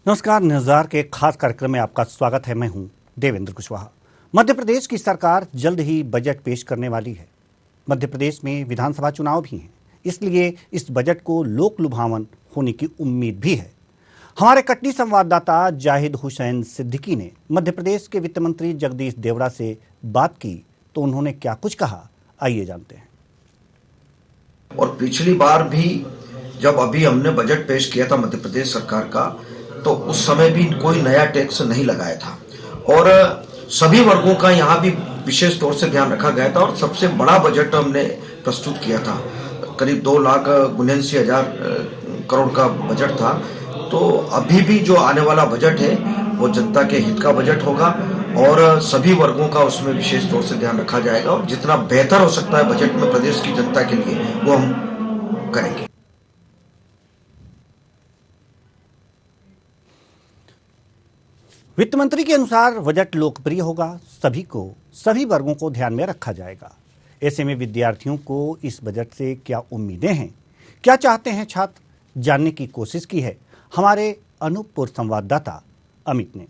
नमस्कार। निज़ार के एक खास कार्यक्रम में आपका स्वागत है। मैं हूं देवेंद्र कुशवाहा। मध्य प्रदेश की सरकार जल्द ही बजट पेश करने वाली है। मध्य प्रदेश में विधानसभा चुनाव भी हैं, इसलिए इस बजट को लोक लुभावन होने की उम्मीद भी है। हमारे कटनी संवाददाता जाहिद हुसैन सिद्दीकी ने मध्य प्रदेश के वित्त मंत्री जगदीश देवड़ा से बात की, तो उन्होंने क्या कुछ कहा, आइए जानते हैं। और पिछली बार भी जब अभी हमने बजट पेश किया था मध्य प्रदेश सरकार का, तो उस समय भी कोई नया टैक्स नहीं लगाया था और सभी वर्गों का यहाँ भी विशेष तौर से ध्यान रखा गया था और सबसे बड़ा बजट हमने प्रस्तुत किया था। करीब 2,79,000 करोड़ का बजट था। तो अभी भी जो आने वाला बजट है वो जनता के हित का बजट होगा और सभी वर्गों का उसमें विशेष तौर से ध्यान रखा जाएगा और जितना बेहतर हो सकता है बजट में प्रदेश की जनता के लिए वो हम करेंगे। वित्त मंत्री के अनुसार बजट लोकप्रिय होगा, सभी वर्गों को ध्यान में रखा जाएगा। ऐसे में विद्यार्थियों को इस बजट से क्या उम्मीदें हैं, क्या चाहते हैं छात्र, जानने की कोशिश की है हमारे अनूपपुर संवाददाता अमित ने।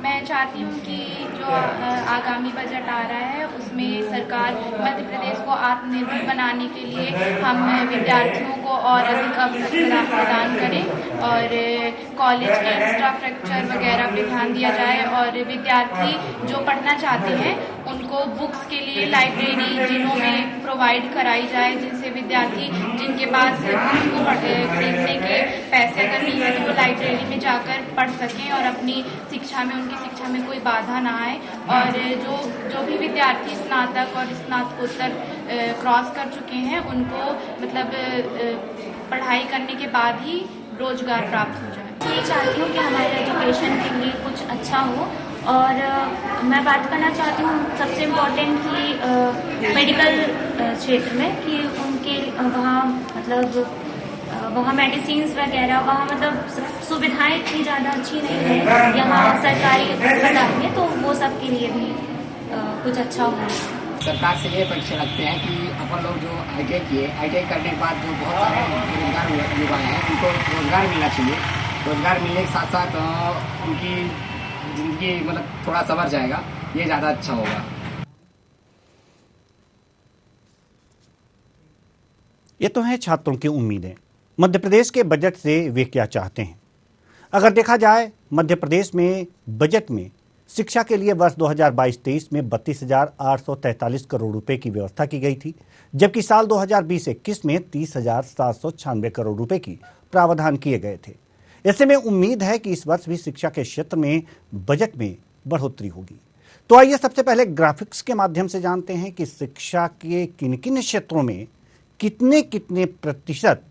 मैं चाहती हूँ कि जो आगामी बजट आ रहा है उसमें सरकार मध्य प्रदेश को आत्मनिर्भर बनाने के लिए हम विद्यार्थियों को और अधिक अवसर प्रदान करें और कॉलेज के इंफ्रास्ट्रक्चर वगैरह पे ध्यान दिया जाए और विद्यार्थी जो पढ़ना चाहते हैं उनको बुक्स के लिए लाइब्रेरी जिलों में प्रोवाइड कराई जाए, जिनसे विद्यार्थी जिनके पास बुक्स को खरीदने के पैसे अगर नहीं है तो वो लाइब्रेरी में जाकर पढ़ सकें और अपनी शिक्षा में उनकी शिक्षा में कोई बाधा ना आए। और जो भी विद्यार्थी स्नातक और स्नातकोत्तर क्रॉस कर चुके हैं उनको मतलब पढ़ाई करने के बाद ही रोजगार प्राप्त हो जाए। ये चाहती हूँ कि हमारे एजुकेशन के लिए कुछ अच्छा हो और मैं बात करना चाहती हूँ सबसे इम्पोर्टेंट कि मेडिकल क्षेत्र में कि उनके वहाँ मतलब वहाँ मेडिसिन्स वगैरह वहाँ मतलब सुविधाएं इतनी ज़्यादा अच्छी नहीं है यहाँ सरकारी अस्पताल में, तो वो सब के लिए भी कुछ अच्छा हो। सरकार से ये अपेक्षा रखते हैं कि अपन लोग जो ITI किए, ITI करने के बाद जो बहुत सारे बेरोजगार युवा हैं उनको रोजगार मिलना चाहिए। रोजगार मिलने के साथ साथ उनकी जिंदगी मतलब थोड़ा संवर जाएगा, ये ज़्यादा अच्छा होगा। ये तो है छात्रों की उम्मीदें। मध्य प्रदेश के बजट से वे क्या चाहते हैं। अगर देखा जाए मध्य प्रदेश में बजट में शिक्षा के लिए वर्ष 2022-23 में 32,843 करोड़ रुपए की व्यवस्था की गई थी, जबकि साल 2020-21 में 30,796 करोड़ रुपए की प्रावधान किए गए थे। ऐसे में उम्मीद है कि इस वर्ष भी शिक्षा के क्षेत्र में बजट में बढ़ोतरी होगी। तो आइए सबसे पहले ग्राफिक्स के माध्यम से जानते हैं कि शिक्षा के किन किन क्षेत्रों में कितने कितने प्रतिशत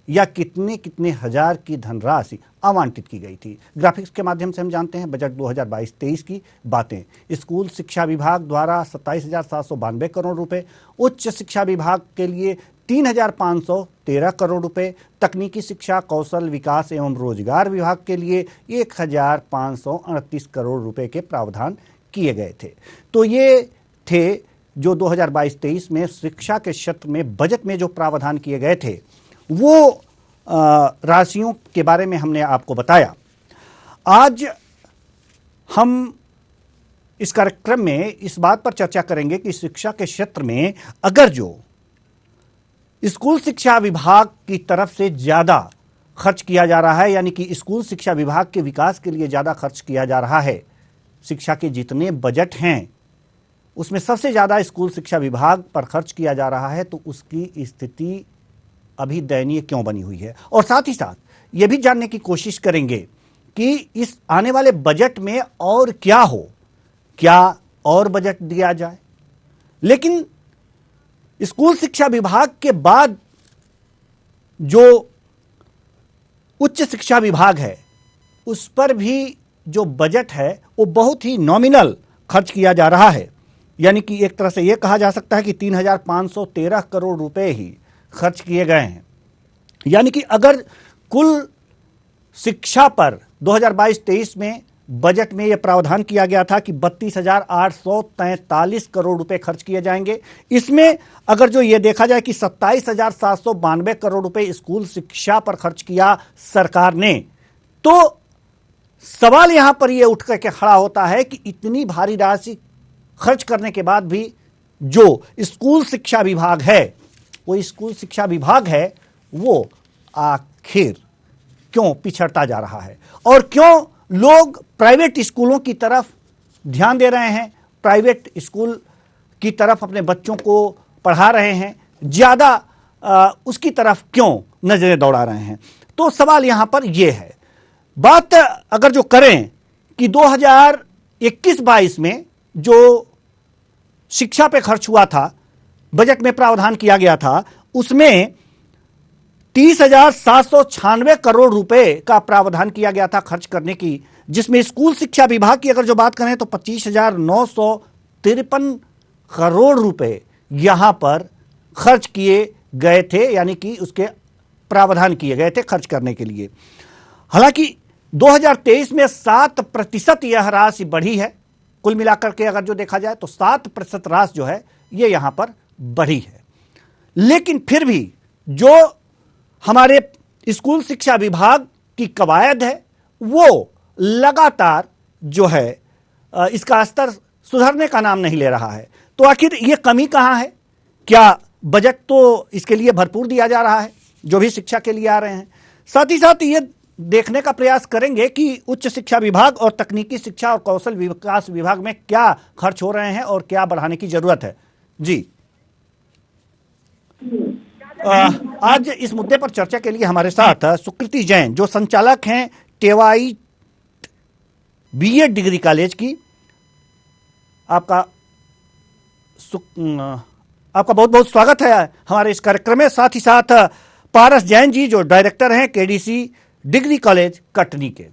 या कितने कितने हजार की धनराशि आवंटित की गई थी। ग्राफिक्स के माध्यम से हम जानते हैं बजट 2022-23 की बातें। स्कूल शिक्षा विभाग द्वारा 27,792 करोड़ रुपए, उच्च शिक्षा विभाग के लिए 3,513 करोड़ रुपए, तकनीकी शिक्षा कौशल विकास एवं रोजगार विभाग के लिए 1,538 करोड़ रुपए के प्रावधान किए गए थे। तो ये थे जो 2022-23 में शिक्षा के क्षेत्र में बजट में जो प्रावधान किए गए थे, वो राशियों के बारे में हमने आपको बताया। आज हम इस कार्यक्रम में इस बात पर चर्चा करेंगे कि शिक्षा के क्षेत्र में अगर जो स्कूल शिक्षा विभाग की तरफ से ज़्यादा खर्च किया जा रहा है, यानी कि स्कूल शिक्षा विभाग के विकास के लिए ज़्यादा खर्च किया जा रहा है, शिक्षा के जितने बजट हैं उसमें सबसे ज़्यादा स्कूल शिक्षा विभाग पर खर्च किया जा रहा है, तो उसकी स्थिति अभी दयनीय क्यों बनी हुई है। और साथ ही साथ ये भी जानने की कोशिश करेंगे कि इस आने वाले बजट में और क्या हो, क्या और बजट दिया जाए। लेकिन स्कूल शिक्षा विभाग के बाद जो उच्च शिक्षा विभाग है उस पर भी जो बजट है वो बहुत ही नॉमिनल खर्च किया जा रहा है। यानी कि एक तरह से यह कहा जा सकता है कि 3,513 करोड़ रुपए ही खर्च किए गए हैं। यानी कि अगर कुल शिक्षा पर 2022-23 में बजट में यह प्रावधान किया गया था कि 32,843 करोड़ रुपए खर्च किए जाएंगे, इसमें अगर जो ये देखा जाए कि 27,792 करोड़ रुपए स्कूल शिक्षा पर खर्च किया सरकार ने, तो सवाल यहां पर यह उठ करके खड़ा होता है कि इतनी भारी राशि खर्च करने के बाद भी जो स्कूल शिक्षा विभाग है, वो स्कूल शिक्षा विभाग है, वो आखिर क्यों पिछड़ता जा रहा है और क्यों लोग प्राइवेट स्कूलों की तरफ ध्यान दे रहे हैं, प्राइवेट स्कूल की तरफ अपने बच्चों को पढ़ा रहे हैं, ज्यादा उसकी तरफ क्यों नजरें दौड़ा रहे हैं। तो सवाल यहां पर यह है, बात अगर जो करें कि 2021-22 में जो शिक्षा पे खर्च हुआ था, बजट में प्रावधान किया गया था, उसमें 30,796 करोड़ रुपए का प्रावधान किया गया था खर्च करने की, जिसमें स्कूल शिक्षा विभाग की अगर जो बात करें तो 25,953 करोड़ रुपए यहां पर खर्च किए गए थे, यानी कि उसके प्रावधान किए गए थे खर्च करने के लिए। हालांकि 2023 में 7% यह राशि बढ़ी है, कुल मिलाकर के अगर जो देखा जाए तो 7% राशि जो है ये यहां पर बढ़ी है। लेकिन फिर भी जो हमारे स्कूल शिक्षा विभाग की कवायद है वो लगातार जो है इसका स्तर सुधरने का नाम नहीं ले रहा है। तो आखिर ये कमी कहां है? क्या बजट तो इसके लिए भरपूर दिया जा रहा है जो भी शिक्षा के लिए आ रहे हैं? साथ ही साथ ये देखने का प्रयास करेंगे कि उच्च शिक्षा विभाग और तकनीकी शिक्षा और कौशल विकास विभाग में क्या खर्च हो रहे हैं और क्या बढ़ाने की जरूरत है। जी, आज इस मुद्दे पर चर्चा के लिए हमारे साथ सुकृति जैन, जो संचालक हैं टेवाई बीएड डिग्री कॉलेज की। आपका बहुत बहुत स्वागत है हमारे इस कार्यक्रम में। साथ ही साथ पारस जैन जी, जो डायरेक्टर हैं केडीसी डिग्री कॉलेज कटनी के।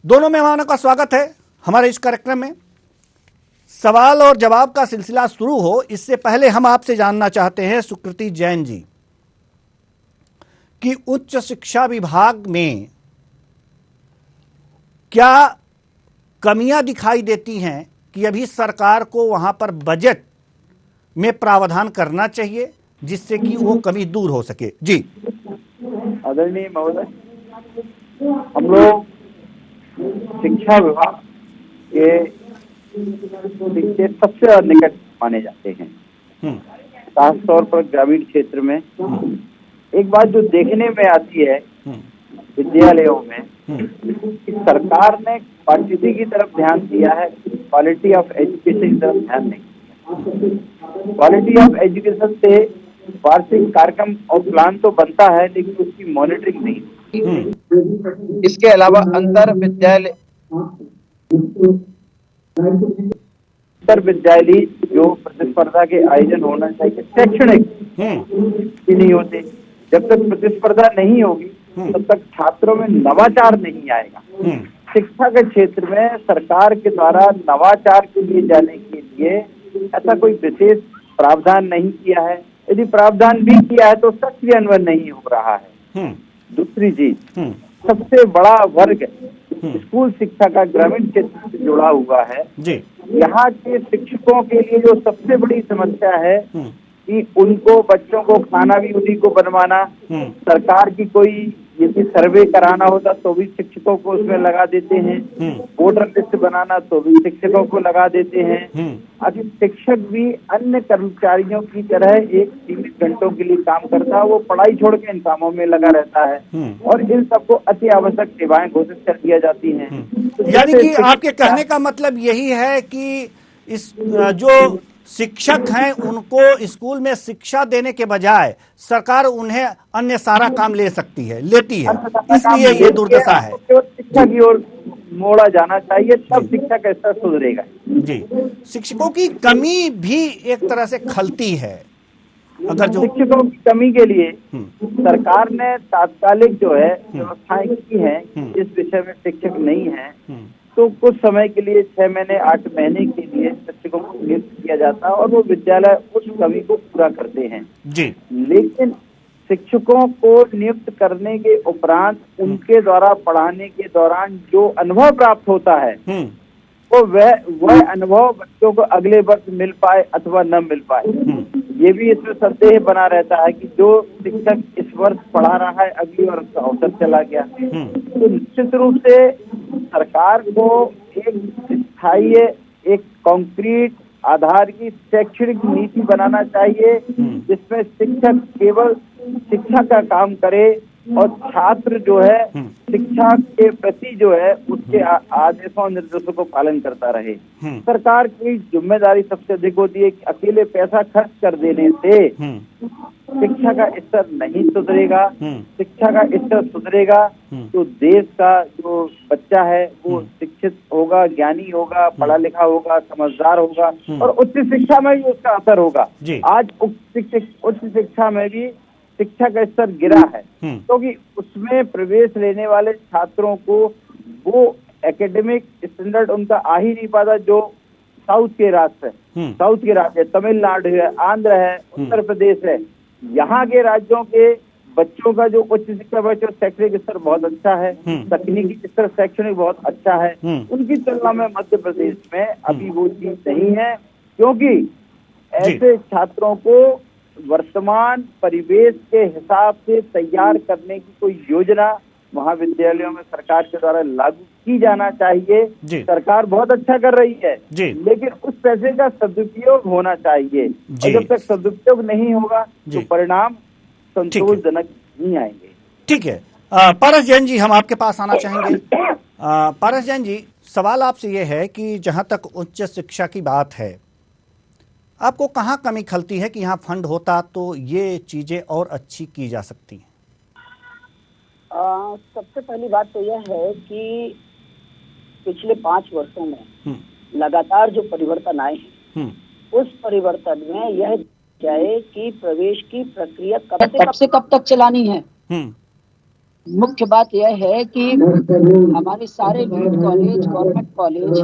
दोनों मेहमानों का स्वागत है हमारे इस कार्यक्रम में। सवाल और जवाब का सिलसिला शुरू हो इससे पहले हम आपसे जानना चाहते हैं सुकृति जैन जी कि उच्च शिक्षा विभाग में क्या कमियां दिखाई देती हैं कि अभी सरकार को वहां पर बजट में प्रावधान करना चाहिए जिससे कि वो कमी दूर हो सके। जी आदरणीय महोदय, हम लोग शिक्षा विभाग के सबसे निकट माने जाते हैं, खास तौर पर ग्रामीण क्षेत्र में। एक बात जो देखने में आती है विद्यालयों में कि सरकार ने क्वांटिटी की तरफ ध्यान दिया है, क्वालिटी ऑफ एजुकेशन की तरफ ध्यान नहीं दिया। क्वालिटी ऑफ एजुकेशन से वार्षिक कार्यक्रम और प्लान तो बनता है लेकिन उसकी मॉनिटरिंग नहीं। इसके अलावा अंतर विद्यालय जो प्रतिस्पर्धा के आयोजन होना चाहिए, शैक्षणिक नहीं होते। जब तक प्रतिस्पर्धा नहीं होगी तब तक छात्रों में नवाचार नहीं आएगा। शिक्षा के क्षेत्र में सरकार के द्वारा नवाचार के लिए जाने के लिए ऐसा कोई विशेष प्रावधान नहीं किया है। यदि प्रावधान भी किया है तो सख्त क्रियान्वयन नहीं हो रहा है। दूसरी चीज, सबसे बड़ा वर्ग स्कूल शिक्षा का ग्रामीण क्षेत्र से जुड़ा हुआ है। यहाँ के शिक्षकों के लिए जो सबसे बड़ी समस्या है कि उनको बच्चों को खाना भी उन्हीं को बनवाना, सरकार की कोई यदि सर्वे कराना होता तो भी शिक्षकों को उसमें लगा देते हैं, वोटर लिस्ट बनाना तो भी शिक्षकों को लगा देते हैं। अभी शिक्षक भी अन्य कर्मचारियों की तरह एक सीमित घंटों के लिए काम करता है, वो पढ़ाई छोड़ के इन कामों में लगा रहता है और इन सबको अति आवश्यक सेवाएं घोषित कर दिया जाती हैं। तो यानी कि आपके कहने का मतलब यही है कि इस जो शिक्षक हैं उनको स्कूल में शिक्षा देने के बजाय सरकार उन्हें अन्य सारा काम लेती है, इसलिए ये दुर्दशा है। शिक्षा की ओर मोड़ा जाना चाहिए, तब शिक्षा का स्तर सुधरेगा। जी, शिक्षकों की कमी भी एक तरह से खलती है। अगर जो शिक्षकों की कमी के लिए सरकार ने तात्कालिक जो है व्यवस्थाएं की है, जिस विषय में शिक्षक नहीं है तो कुछ समय के लिए 6 महीने 8 महीने के लिए शिक्षकों को नियुक्त किया जाता है और वो विद्यालय उस कमी को पूरा करते हैं। जी, लेकिन शिक्षकों को नियुक्त करने के उपरांत उनके द्वारा पढ़ाने के दौरान जो अनुभव प्राप्त होता है वो वह अनुभव बच्चों को अगले वर्ष मिल पाए अथवा न मिल पाए, ये भी इसमें संदेह बना रहता है कि जो शिक्षक इस वर्ष पढ़ा रहा है अगली वर्ष का अवसर चला गया। तो निश्चित रूप से सरकार को एक स्थायी, एक कॉन्क्रीट आधार की शैक्षणिक नीति बनाना चाहिए, जिसमें शिक्षक केवल शिक्षा का काम करे और छात्र जो है शिक्षा के प्रति जो है उसके आदेशों और निर्देशों को पालन करता रहे। सरकार की जिम्मेदारी सबसे अधिक होती है कि अकेले पैसा खर्च कर देने से शिक्षा का स्तर नहीं सुधरेगा। शिक्षा का स्तर सुधरेगा तो देश का जो बच्चा है वो शिक्षित होगा, ज्ञानी होगा, पढ़ा लिखा होगा, समझदार होगा और उच्च शिक्षा में भी उसका असर होगा। आज उच्च शिक्षा में भी शिक्षा का स्तर गिरा है क्योंकि उसमें प्रवेश लेने वाले छात्रों को वो एकेडमिक स्टैंडर्ड उनका आ ही नहीं पाता जो साउथ के राज्य है। साउथ के राज्य तमिलनाडु है, आंध्र है, उत्तर प्रदेश है, यहाँ के राज्यों के बच्चों का जो उच्च शिक्षा बच्चों शैक्षणिक स्तर बहुत अच्छा है, तकनीकी स्तर शैक्षणिक बहुत अच्छा है। उनकी तुलना में मध्य प्रदेश में अभी वो चीज नहीं है क्योंकि ऐसे छात्रों को वर्तमान परिवेश के हिसाब से तैयार करने की कोई योजना महाविद्यालयों में सरकार के द्वारा लागू की जाना चाहिए। सरकार बहुत अच्छा कर रही है लेकिन उस पैसे का सदुपयोग होना चाहिए और जब तक सदुपयोग नहीं होगा तो परिणाम संतोषजनक नहीं आएंगे। ठीक है, पारस जैन जी हम आपके पास आना चाहेंगे। पारस जैन जी, सवाल आपसे ये है कि जहां तक उच्च शिक्षा की बात है, आपको कहाँ कमी खलती है कि यहाँ फंड होता तो ये चीजें और अच्छी की जा सकती हैं? सबसे पहली बात तो यह है कि पिछले 5 वर्षों में लगातार जो परिवर्तन आए हैं उस परिवर्तन में यह जाए कि प्रवेश की प्रक्रिया कब से कब तक चलानी है। मुख्य बात यह है कि हमारे सारे BEd college, government college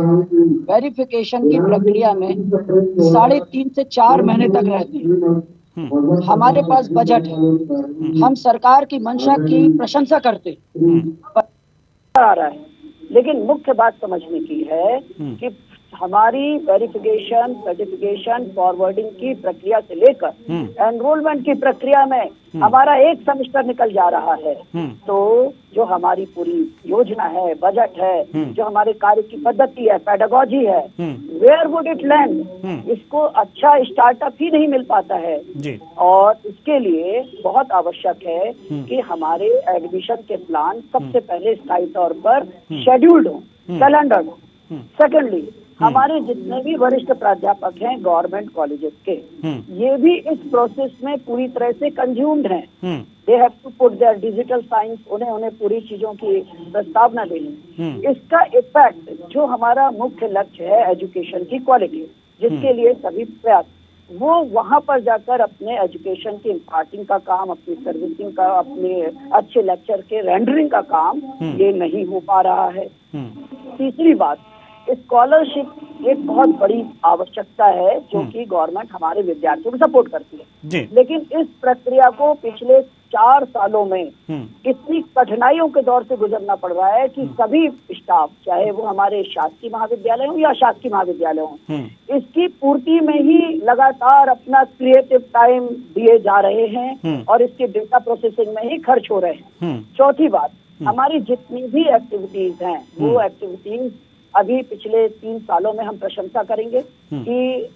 verification की प्रक्रिया में 3.5 से 4 महीने तक रहते हैं। हमारे पास बजट है, हम सरकार की मंशा की प्रशंसा करते आ रहा है, लेकिन मुख्य बात समझने की है कि हमारी वेरिफिकेशन, सर्टिफिकेशन, फॉरवर्डिंग की प्रक्रिया से लेकर एनरोलमेंट की प्रक्रिया में हमारा एक सेमेस्टर निकल जा रहा है। तो जो हमारी पूरी योजना है, बजट है, जो हमारे कार्य की पद्धति है, पेडागोजी है, वेयर वुड इट लैंड, इसको अच्छा स्टार्टअप ही नहीं मिल पाता है। और इसके लिए बहुत आवश्यक है कि हमारे एडमिशन के प्लान सबसे पहले स्थायी तौर पर शेड्यूल्ड हो, कैलेंडर हो। सेकेंडली, हमारे जितने भी वरिष्ठ प्राध्यापक हैं गवर्नमेंट कॉलेजेस के, ये भी इस प्रोसेस में पूरी तरह से कंज्यूम्ड हैं। They have to put their digital science, उन्हें पूरी चीजों की प्रस्तावना देनी। इसका इफेक्ट जो हमारा मुख्य लक्ष्य है एजुकेशन की क्वालिटी, जिसके लिए सभी प्रयास, वो वहां पर जाकर अपने एजुकेशन की इम्पार्टिंग का काम, अपनी सर्विसिंग का, अपने अच्छे लेक्चर के रेंडरिंग का काम ये नहीं हो पा रहा है। तीसरी बात, स्कॉलरशिप एक बहुत बड़ी आवश्यकता है जो कि गवर्नमेंट हमारे विद्यार्थियों को सपोर्ट करती है, लेकिन इस प्रक्रिया को पिछले 4 सालों में इतनी कठिनाइयों के दौर से गुजरना पड़ रहा है कि सभी स्टाफ, चाहे वो हमारे शासकीय महाविद्यालय हो या शासकीय महाविद्यालय हो, इसकी पूर्ति में ही लगातार अपना क्रिएटिव टाइम दिए जा रहे हैं और इसके डेटा प्रोसेसिंग में ही खर्च हो रहे हैं। चौथी बात, हमारी जितनी भी एक्टिविटीज हैं वो एक्टिविटीज अभी पिछले 3 सालों में हम प्रशंसा करेंगे कि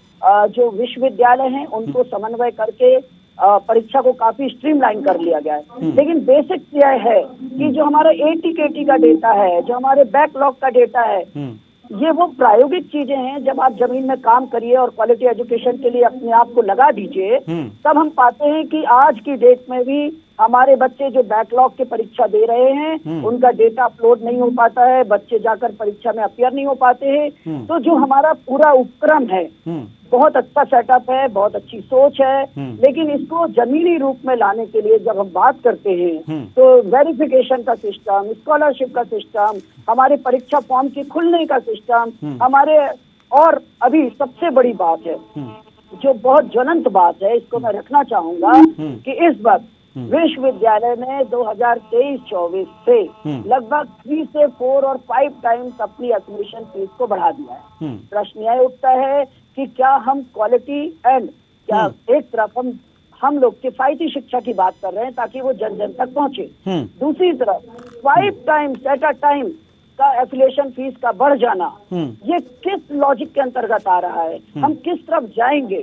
जो विश्वविद्यालय हैं उनको समन्वय करके परीक्षा को काफी स्ट्रीमलाइन कर लिया गया है। लेकिन बेसिक यह है कि जो हमारा ATKT का डेटा है, जो हमारे बैकलॉग का डेटा है, ये वो प्रायोगिक चीजें हैं। जब आप जमीन में काम करिए और क्वालिटी एजुकेशन के लिए अपने आप को लगा दीजिए, तब हम पाते हैं कि आज की डेट में भी हमारे बच्चे जो बैकलॉग के परीक्षा दे रहे हैं उनका डेटा अपलोड नहीं हो पाता है, बच्चे जाकर परीक्षा में अपियर नहीं हो पाते हैं। तो जो हमारा पूरा उपक्रम है बहुत अच्छा सेटअप है, बहुत अच्छी सोच है, लेकिन इसको जमीनी रूप में लाने के लिए जब हम बात करते हैं तो वेरिफिकेशन का सिस्टम, स्कॉलरशिप का सिस्टम, हमारे परीक्षा फॉर्म के खुलने का सिस्टम, हमारे, और अभी सबसे बड़ी बात है जो बहुत ज्वलंत बात है, इसको मैं रखना चाहूंगा कि इस वक्त विश्वविद्यालय ने 2023-24 से लगभग 3 से 4 और 5 टाइम्स अपनी एडमिशन फीस को बढ़ा दिया है। प्रश्न यह उठता है कि क्या हम क्वालिटी एंड क्या एक तरफ हम लोग किफायती शिक्षा की बात कर रहे हैं ताकि वो जन जन तक पहुंचे, दूसरी तरफ 5 टाइम्स एट अ टाइम का एफिलिएशन फीस का बढ़ जाना, ये किस लॉजिक के अंतर्गत आ रहा है, हम किस तरफ जाएंगे।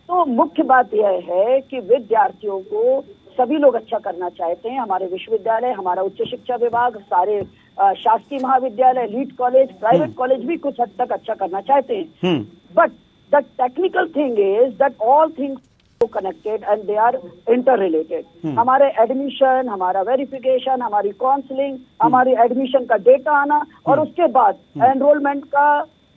तो मुख्य बात यह है कि विद्यार्थियों को सभी लोग अच्छा करना चाहते हैं, हमारे विश्वविद्यालय, हमारा उच्च शिक्षा विभाग, सारे शासकीय महाविद्यालय, एलीट कॉलेज, प्राइवेट कॉलेज भी कुछ हद तक अच्छा करना चाहते हैं, but the technical thing is that all things connected and they are inter related. हमारे एडमिशन, हमारा वेरिफिकेशन, हमारी काउंसलिंग, हमारी एडमिशन का डेटा आना और उसके बाद एनरोलमेंट का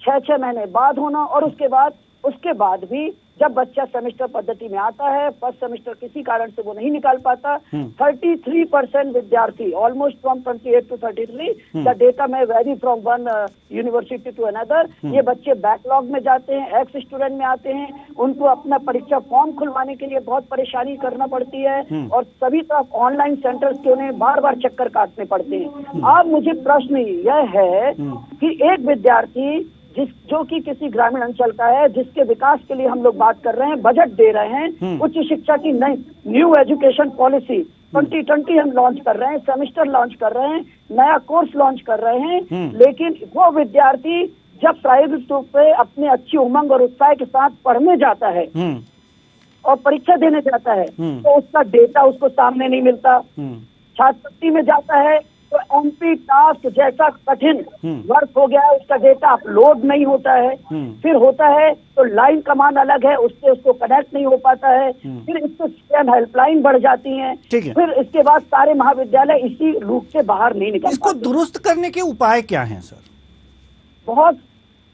6 महीने बाद होना, और उसके बाद भी जब बच्चा सेमेस्टर पद्धति में आता है, फर्स्ट सेमेस्टर किसी कारण से वो नहीं निकाल पाता, 33% विद्यार्थी, almost from 28 to 33, the data में vary from one university to another, ये बच्चे बैकलॉग में जाते हैं, एक्स स्टूडेंट में आते हैं, उनको अपना परीक्षा फॉर्म खुलवाने के लिए बहुत परेशानी करना पड़ती है, और सभी तरफ ऑनलाइन सेंटर्स के उन्हें बार बार चक्कर काटने पड़ते हैं। अब मुझे प्रश्न यह है कि एक विद्यार्थी जो कि किसी ग्रामीण अंचल का है, जिसके विकास के लिए हम लोग बात कर रहे हैं, बजट दे रहे हैं, उच्च शिक्षा की नई न्यू एजुकेशन पॉलिसी 2020 हम लॉन्च कर रहे हैं, सेमेस्टर लॉन्च कर रहे हैं, नया कोर्स लॉन्च कर रहे हैं, लेकिन वो विद्यार्थी जब प्रायोगिक रूप पे अपने अच्छी उमंग और उत्साह के साथ पढ़ने जाता है और परीक्षा देने जाता है, तो उसका डेटा उसको सामने नहीं मिलता। छात्रवृत्ति में जाता है तो एमपी टास्क जैसा कठिन वर्क हो गया है, उसका डेटा अपलोड नहीं होता है, फिर होता है तो लाइन कमांड अलग है, उससे उसको कनेक्ट नहीं हो पाता है, फिर इससे स्कैम हेल्पलाइन बढ़ जाती हैं, फिर इसके बाद सारे महाविद्यालय इसी रूप से बाहर नहीं निकल इसको पाते। दुरुस्त करने के उपाय क्या हैं सर? बहुत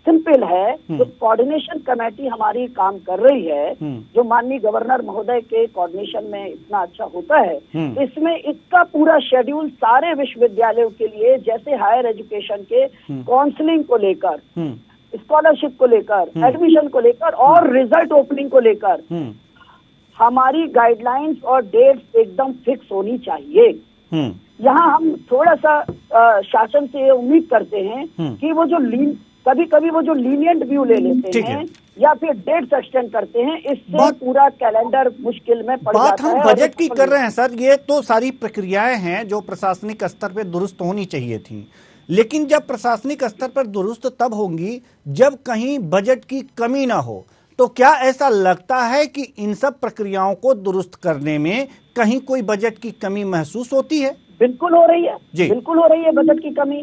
सिंपल है, जो कोऑर्डिनेशन कमेटी हमारी काम कर रही है, जो माननीय गवर्नर महोदय के कोऑर्डिनेशन में इतना अच्छा होता है, इसमें इसका पूरा शेड्यूल सारे विश्वविद्यालयों के लिए, जैसे हायर एजुकेशन के काउंसलिंग को लेकर, स्कॉलरशिप को लेकर, एडमिशन को लेकर और रिजल्ट ओपनिंग को लेकर हमारी गाइडलाइंस और डेट्स एकदम फिक्स होनी चाहिए। यहाँ हम थोड़ा सा शासन से उम्मीद करते हैं कि वो जो कभी कभी वो जो लीनियंट व्यू ले लेते हैं या फिर डेट्स एक्सटेंड करते हैं, इससे पूरा कैलेंडर मुश्किल में पड़ जाता है। हम बजट की कर रहे हैं सर, ये तो सारी प्रक्रियाएं हैं जो प्रशासनिक स्तर पर दुरुस्त होनी चाहिए थी, लेकिन जब प्रशासनिक स्तर पर दुरुस्त तब होंगी जब कहीं बजट की कमी ना हो। तो क्या ऐसा लगता है कि इन सब प्रक्रियाओं को दुरुस्त करने में कहीं कोई बजट की कमी महसूस होती है? बिल्कुल हो रही है जी, बिल्कुल हो रही है बजट की कमी।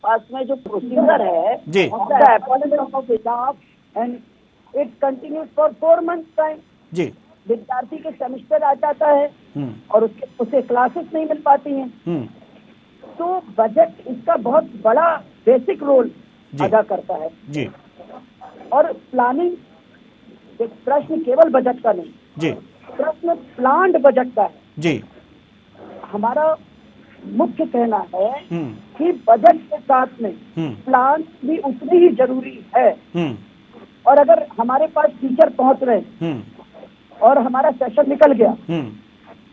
पास में जो प्रोसीजर है जी, and it continues for 4 months time जी। विद्यार्थी के सेमेस्टर आ जाता है और उसे क्लासेस नहीं मिल पाती हैं, तो बजट इसका बहुत बड़ा बेसिक रोल अदा करता है जी। और प्लानिंग, प्रश्न केवल बजट का नहीं जी, प्रश्न प्लान्ड बजट का है जी। हमारा मुख्य कहना है कि बजट के साथ में प्लान भी उतनी ही जरूरी है, और अगर हमारे पास टीचर पहुंच रहे और हमारा सेशन निकल गया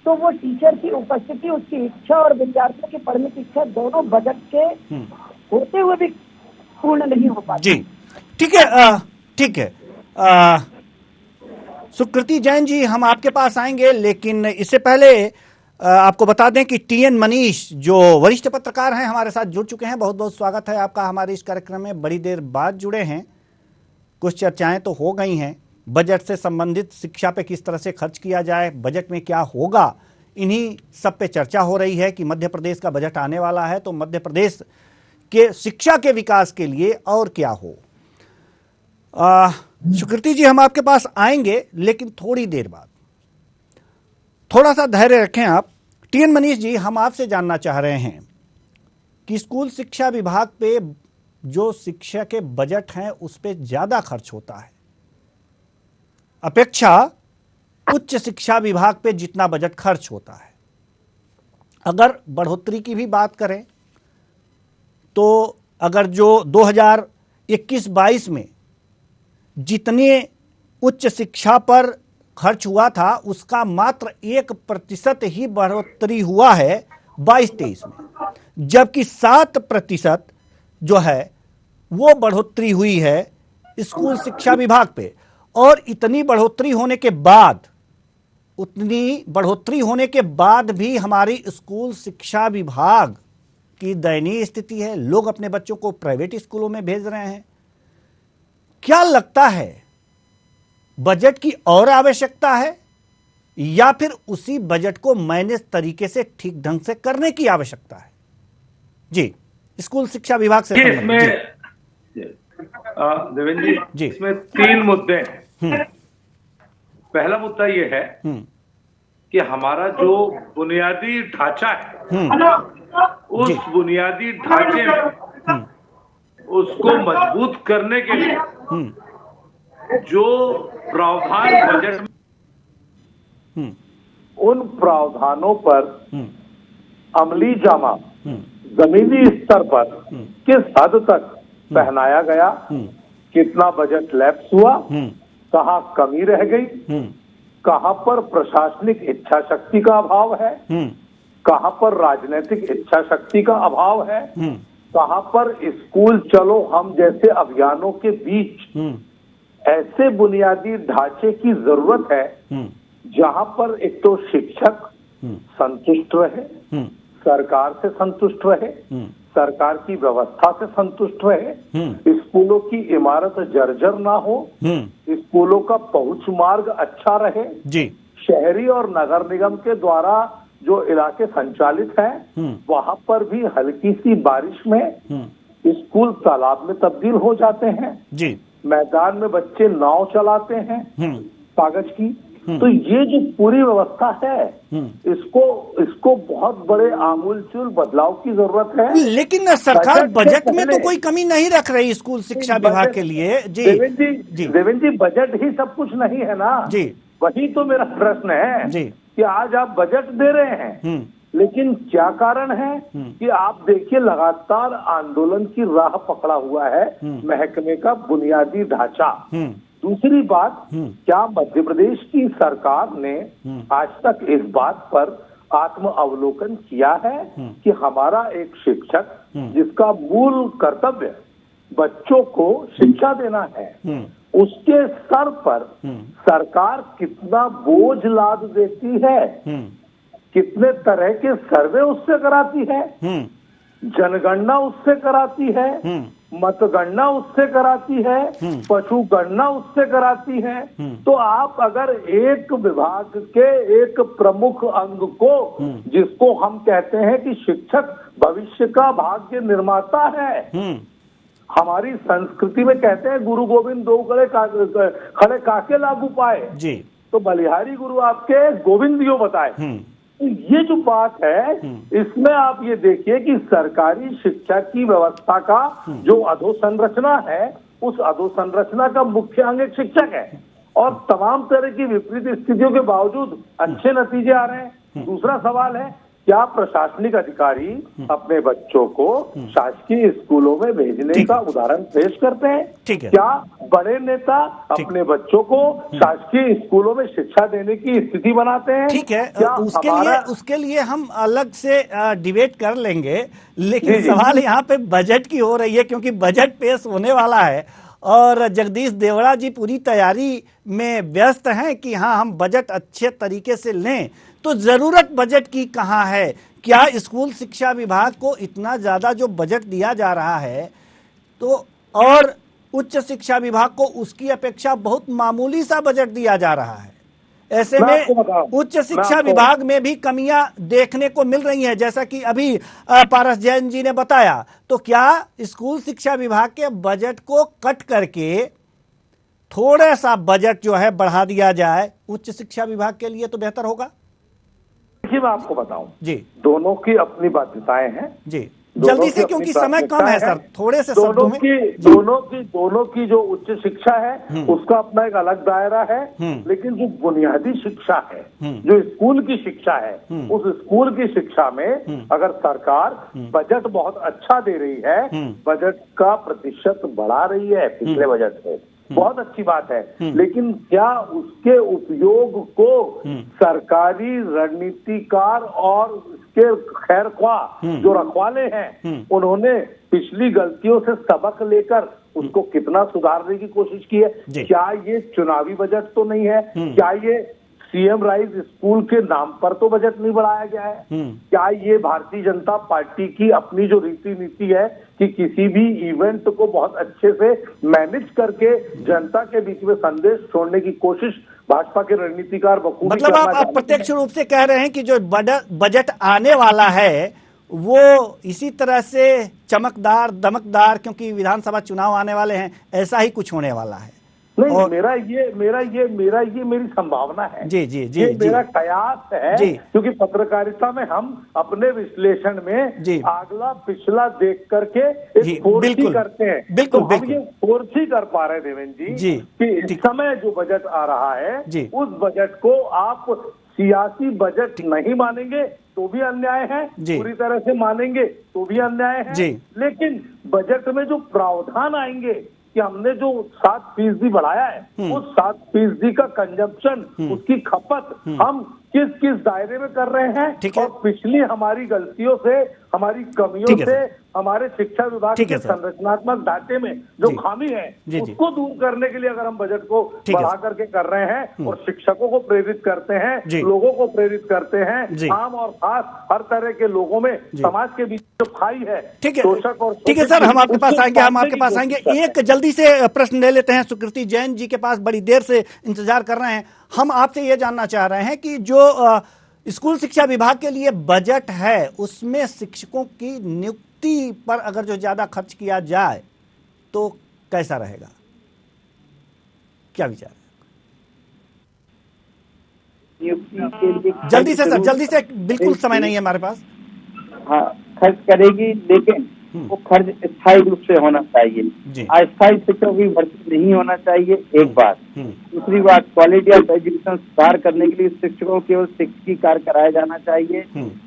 तो वो टीचर की उपस्थिति, उसकी इच्छा और विद्यार्थियों की पढ़ने की इच्छा दोनों बजट के होते हुए भी पूर्ण नहीं हो पाती जी। ठीक है, ठीक है। सुकृति जैन जी, हम आपके पास आएंगे, लेकिन इससे पहले आपको बता दें कि टीएन मनीष जो वरिष्ठ पत्रकार हैं हमारे साथ जुड़ चुके हैं। बहुत बहुत स्वागत है आपका हमारे इस कार्यक्रम में। बड़ी देर बाद जुड़े हैं, कुछ चर्चाएं तो हो गई हैं, बजट से संबंधित शिक्षा पे किस तरह से खर्च किया जाए, बजट में क्या होगा, इन्हीं सब पे चर्चा हो रही है कि मध्य प्रदेश का बजट आने वाला है, तो मध्य प्रदेश के शिक्षा के विकास के लिए और क्या हो। सुकृति जी, हम आपके पास आएंगे, लेकिन थोड़ी देर बाद। थोड़ा सा धैर्य रखें आप। टीएन मनीष जी, हम आपसे जानना चाह रहे हैं कि स्कूल शिक्षा विभाग पे जो शिक्षा के बजट हैं उस पे ज्यादा खर्च होता है अपेक्षा उच्च शिक्षा विभाग पे जितना बजट खर्च होता है। अगर बढ़ोतरी की भी बात करें तो अगर जो 2021-22 में जितने उच्च शिक्षा पर खर्च हुआ था उसका मात्र 1% ही बढ़ोतरी हुआ है 22-23 में, जबकि 7% जो है वो बढ़ोतरी हुई है स्कूल शिक्षा विभाग पे। और इतनी बढ़ोतरी होने के बाद भी हमारी स्कूल शिक्षा विभाग की दयनीय स्थिति है। लोग अपने बच्चों को प्राइवेट स्कूलों में भेज रहे हैं। क्या लगता है, बजट की और आवश्यकता है या फिर उसी बजट को मैनेज तरीके से ठीक ढंग से करने की आवश्यकता है? जी, स्कूल शिक्षा विभाग से देवेंद्र जी, इसमें 3 मुद्दे हैं। पहला मुद्दा ये है कि हमारा जो बुनियादी ढांचा है, उस बुनियादी ढांचे में उसको मजबूत करने के लिए जो प्रावधान बजट में, उन प्रावधानों पर अमली जामा जमीनी स्तर पर किस हद तक पहनाया गया, कितना बजट लैप्स हुआ, कहाँ कमी रह गई, कहाँ पर प्रशासनिक इच्छा शक्ति का अभाव है, कहाँ पर राजनीतिक इच्छा शक्ति का अभाव है, कहाँ पर स्कूल चलो हम जैसे अभियानों के बीच ऐसे बुनियादी ढांचे की जरूरत है जहाँ पर एक तो शिक्षक संतुष्ट रहे, सरकार से संतुष्ट रहे, सरकार की व्यवस्था से संतुष्ट रहे, स्कूलों की इमारत जर्जर ना हो, स्कूलों का पहुंच मार्ग अच्छा रहे, शहरी और नगर निगम के द्वारा जो इलाके संचालित हैं वहां पर भी हल्की सी बारिश में स्कूल तालाब में तब्दील हो जाते हैं, मैदान में बच्चे नाव चलाते हैं कागज की। तो ये जो पूरी व्यवस्था है इसको बहुत बड़े आमूलचूल बदलाव की जरूरत है। लेकिन सरकार बजट में तो कोई कमी नहीं रख रही स्कूल शिक्षा विभाग के लिए। जी देवेंद्र जी, बजट ही सब कुछ नहीं है ना जी, वही तो मेरा प्रश्न है जी कि आज आप बजट दे रहे हैं लेकिन क्या कारण है कि आप देखिए लगातार आंदोलन की राह पकड़ा हुआ है महकमे का बुनियादी ढांचा। दूसरी बात, क्या मध्य प्रदेश की सरकार ने आज तक इस बात पर आत्म अवलोकन किया है कि हमारा एक शिक्षक जिसका मूल कर्तव्य बच्चों को शिक्षा देना है, उसके सर पर सरकार कितना बोझ लाद देती है, कितने तरह के सर्वे उससे कराती है, जनगणना उससे कराती है, मतगणना उससे कराती है, पशु गणना उससे कराती है। तो आप अगर एक विभाग के एक प्रमुख अंग को, जिसको हम कहते हैं कि शिक्षक भविष्य का भाग्य निर्माता है, हमारी संस्कृति में कहते हैं गुरु गोविंद दो खड़े काके लागू पाए जी, तो बलिहारी गुरु आपके गोविंद यो बताए। तो ये जो बात है इसमें आप ये देखिए कि सरकारी शिक्षा की व्यवस्था का जो अधोसंरचना है, उस अधोसंरचना का मुख्य अंग एक शिक्षक है और तमाम तरह की विपरीत स्थितियों के बावजूद अच्छे नतीजे आ रहे हैं। दूसरा सवाल है, क्या प्रशासनिक अधिकारी अपने बच्चों को शासकीय स्कूलों में भेजने का उदाहरण पेश करते हैं? ठीक है। क्या बड़े नेता अपने बच्चों को शासकीय स्कूलों में शिक्षा देने की स्थिति बनाते हैं? ठीक है, उसके लिए हम अलग से डिबेट कर लेंगे, लेकिन सवाल यहाँ पे बजट की हो रही है क्योंकि बजट पेश होने वाला है और जगदीश देवड़ा जी पूरी तैयारी में व्यस्त हैं कि हाँ हम बजट अच्छे तरीके से लें। तो जरूरत बजट की कहाँ है? क्या स्कूल शिक्षा विभाग को इतना ज्यादा जो बजट दिया जा रहा है तो और उच्च शिक्षा विभाग को उसकी अपेक्षा बहुत मामूली सा बजट दिया जा रहा है। ऐसे में उच्च शिक्षा विभाग में भी कमियां देखने को मिल रही हैं, जैसा कि अभी पारस जैन जी ने बताया। तो क्या स्कूल शिक्षा विभाग के बजट को कट करके थोड़ा सा बजट जो है बढ़ा दिया जाए उच्च शिक्षा विभाग के लिए तो बेहतर होगा? देखिए मैं आपको बताऊं जी, दोनों की अपनी बाध्यताएं हैं जी, जल्दी से क्योंकि समय कम है सर, थोड़े से दोनों की जो उच्च शिक्षा है उसका अपना एक अलग दायरा है, लेकिन जो बुनियादी शिक्षा है, जो स्कूल की शिक्षा है, उस स्कूल की शिक्षा में अगर सरकार बजट बहुत अच्छा दे रही है, बजट का प्रतिशत बढ़ा रही है पिछले बजट से, बहुत अच्छी बात है, लेकिन क्या उसके उपयोग को सरकारी रणनीतिकार और के खैर ख्वाह जो रखवाले हैं उन्होंने पिछली गलतियों से सबक लेकर उसको कितना सुधारने की कोशिश की है। क्या ये चुनावी बजट तो नहीं है? क्या ये सीएम राइज स्कूल के नाम पर तो बजट नहीं बढ़ाया गया है? क्या ये भारतीय जनता पार्टी की अपनी जो रीति नीति है कि किसी भी इवेंट को बहुत अच्छे से मैनेज करके जनता के बीच में संदेश छोड़ने की कोशिश भाजपा के रणनीतिकार बखूबी मतलब आप प्रत्यक्ष रूप से कह रहे हैं कि जो बजट आने वाला है वो इसी तरह से चमकदार दमकदार, क्योंकि विधानसभा चुनाव आने वाले हैं, ऐसा ही कुछ होने वाला है? नहीं, और मेरा ये मेरी संभावना है। जी जी जी, ये मेरा कयास है जी। क्योंकि पत्रकारिता में हम अपने विश्लेषण में अगला पिछला देख करके एक फोर्सी करते हैं। बिल्कुल, तो हम ये फोर्सी कर पा रहे हैं देवेंद्र जी कि इस समय जो बजट आ रहा है उस बजट को आप सियासी बजट नहीं मानेंगे तो भी अन्याय है, पूरी तरह से मानेंगे तो भी अन्याय है। लेकिन बजट में जो प्रावधान आएंगे कि हमने जो 7% बढ़ाया है उस 7% का कंजप्शन, उसकी खपत हम किस किस दायरे में कर रहे हैं और पिछली हमारी गलतियों से, हमारी कमियों से, हमारे शिक्षा विभाग के संरचनात्मक ढांचे में जो खामी है उसको दूर करने के लिए अगर हम बजट को बढ़ा करके कर रहे हैं और शिक्षकों को प्रेरित करते हैं, लोगों को प्रेरित करते हैं, आम और खास हर तरह के लोगों में समाज के बीच जो खाई है, शोषक और ठीक है सर, हम आपके पास आएंगे। एक जल्दी से प्रश्न ले लेते हैं, सुकृति जैन जी के पास बड़ी देर से इंतजार कर रहे हैं। हम आपसे ये जानना चाह रहे हैं कि जो स्कूल शिक्षा विभाग के लिए बजट है उसमें शिक्षकों की नियुक्ति पर अगर जो ज्यादा खर्च किया जाए तो कैसा रहेगा, क्या विचार है? नियुक्ति के लिए जल्दी से सर, जल्दी से, बिल्कुल समय नहीं है हमारे पास। हाँ, खर्च करेगी, लेकिन वो खर्च स्थायी रूप से होना चाहिए। अस्थायी शिक्षकों की भर्ती नहीं होना चाहिए, एक बात। दूसरी बात, क्वालिटी ऑफ एजुकेशन सुधार करने के लिए शिक्षकों केवल शिक्षकी कार्य कराया जाना चाहिए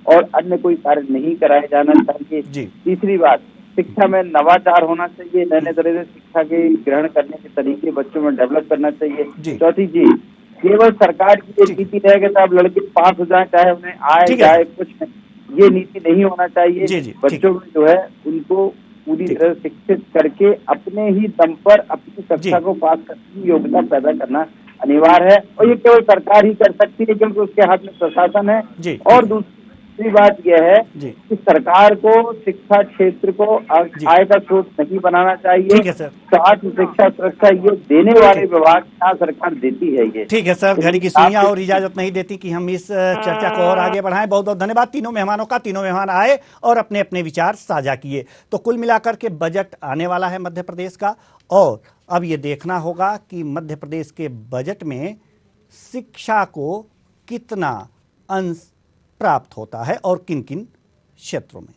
और अन्य कोई कार्य नहीं कराया जाना चाहिए। तीसरी बात, शिक्षा में नवाचार होना चाहिए, नए नए तरह से शिक्षा के ग्रहण करने के तरीके बच्चों में डेवलप करना चाहिए। चौथी चीज, केवल सरकार की एक नीति रहेगी तो अब लड़के पास हो जाए, चाहे उन्हें आए जाए कुछ नहीं, ये नीति नहीं होना चाहिए। बच्चों में जो है उनको पूरी तरह शिक्षित करके अपने ही दम पर अपनी कक्षा को पास करने की योग्यता पैदा करना अनिवार्य है और ये केवल सरकार ही कर सकती है क्योंकि उसके हाथ में प्रशासन है। और दूसरी बात यह है कि सरकार को शिक्षा क्षेत्र को आय का स्रोत नहीं बनाना चाहिए। स्वास्थ्य, शिक्षा, सुरक्षा ये देने वाले विभाग क्या सरकार देती है ये। ठीक है सर, घड़ी की सुइयां और इजाजत नहीं देती कि हम इस चर्चा को और आगे बढ़ाएं। बहुत बहुत धन्यवाद तीनों मेहमानों का। तीनों मेहमान आए और अपने अपने विचार साझा किए। तो कुल मिलाकर के बजट आने वाला है मध्य प्रदेश का और अब ये देखना होगा कि मध्य प्रदेश के बजट में शिक्षा को कितना अंश प्राप्त होता है और किन किन क्षेत्रों में।